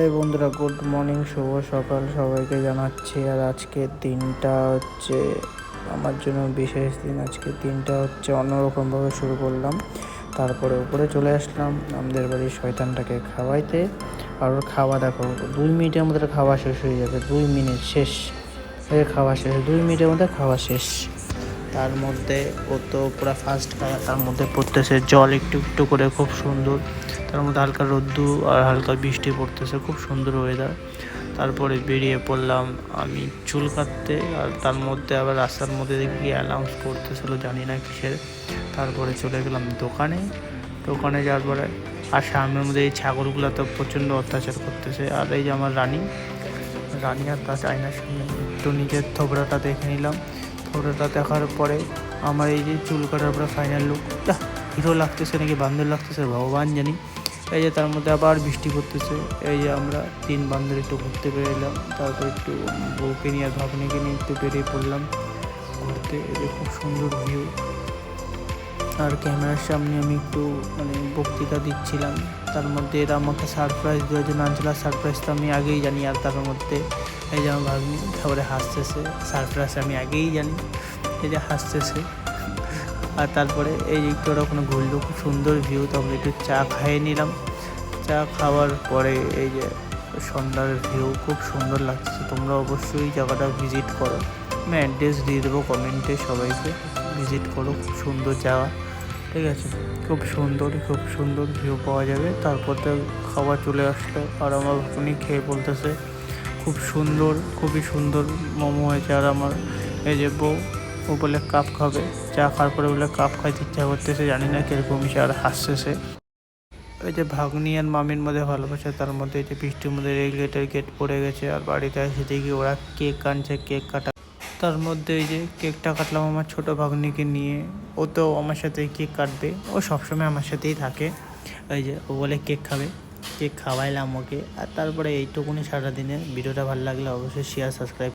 এই বন্ধুরা, good morning, শুভ সকাল সবাইকে জানাচ্ছি। আর আজকের দিনটা হচ্ছে আমার জন্য বিশেষ দিন। আজকের দিনটা হচ্ছে অন্যরকমভাবে শুরু করলাম। তারপরে উপরে চলে আসলাম আমাদের বাড়ির শয়তানটাকে খাওয়াইতে। আর ওর খাওয়া দেখো, 2 মিনিটের মধ্যে খাওয়া শেষ হয়ে যাবে। 2 মিনিট শেষ, খাওয়া শেষ, 2 মিনিটের মধ্যে খাওয়া শেষ। তার মধ্যে ও তো পুরো ফাস্ট খায়, তার মধ্যে পড়তেছে জল একটু একটু করে, খুব সুন্দর। তার মধ্যে হালকা রোদ্দু আর হালকা বৃষ্টি পড়তেছে, খুব সুন্দর ওয়েদার। তারপরে বেরিয়ে পড়লাম আমি চুল কাটতে। আর তার মধ্যে আবার রাস্তার মধ্যে দেখি অ্যানাউন্স করতেছিল, জানি না কিসের। তারপরে চলে গেলাম দোকানে যাওয়ার পরে আর সামনের মধ্যে এই ছাগলগুলো তো প্রচণ্ড অত্যাচার করতেছে। আর এই যে আমার রানী আর তার আয়নার সামনে একটু নিজের থোবড়াটা দেখে নিলাম। থোবড়াটা দেখার পরে আমার এই যে চুল কাটার পরে ফাইনাল লুক, হিরো লাগতেছে নাকি বান্দর লাগতেছে ভগবান জানি। এই যে তার মধ্যে আবার বৃষ্টি পড়তেছে। এই যে আমরা 3 বান্দর একটু ঘুরতে বেরোলাম। তারপর একটু বউকে নিয়ে আর ভাগ্নিকে নিয়ে একটু বেরিয়ে পড়লাম ঘুরতে। এই যে খুব সুন্দর ভিউ। আর ক্যামেরার সামনে আমি একটু বক্তৃতা দিচ্ছিলাম। তার মধ্যে এরা আমাকে সারপ্রাইজ দেওয়ার জন্য আনছিল। সারপ্রাইজ তো আমি আগেই জানি। আর তার মধ্যে এই যে আমার ভাগ্নি তারপরে হাসতেছে। সারপ্রাইজ আমি আগেই জানি, এই যে হাসতেছে। আর তারপরে এই যে একটু ওরা ঘুরলো, খুব সুন্দর ভিউ। তখন একটু চা খাইয়ে নিলাম। চা খাওয়ার পরে এই যে সন্ধ্যার ভিউ খুব সুন্দর লাগছে। তোমরা অবশ্যই জায়গাটা ভিজিট করো। আমি অ্যাড্রেস দিয়ে দেবো কমেন্টে, সবাইকে ভিজিট করো। খুব সুন্দর জায়গা, ঠিক আছে? খুব সুন্দর ভিউ পাওয়া যাবে। তারপর তো খাবার চলে আসলো। আর আমার উনি খেয়ে বলতেছে খুবই সুন্দর মোমো হয়েছে। আর আমার এই যে বউ, ও বলে কাপ খাবে। চা খাওয়ার পরে বলে কাপ খাইতে ইচ্ছা করতেছে, জানি না কীরকম সে। আর হাসতেছে। ওই যে ভাগ্নি আর মামির মধ্যে ভালোবাসা, তার মধ্যে এই যে বৃষ্টির মধ্যে রেগুলেটর গেট পড়ে গেছে। আর বাড়িতে এসে দেখি ওরা কেক আনছে, কেক কাটা। তার মধ্যে এই যে কেকটা কাটলাম আমার ছোটো ভাগ্নিকে নিয়ে। ও তো আমার সাথে কেক কাটবে, ও সবসময় আমার সাথেই থাকে। ওই যে ও বলে কেক খাবে, কেক খাওয়াইলাম ওকে। আর তারপরে এইটুকুনি সারাদিনের ভিডিওটা ভালো লাগলে অবশ্যই শেয়ার সাবস্ক্রাইব।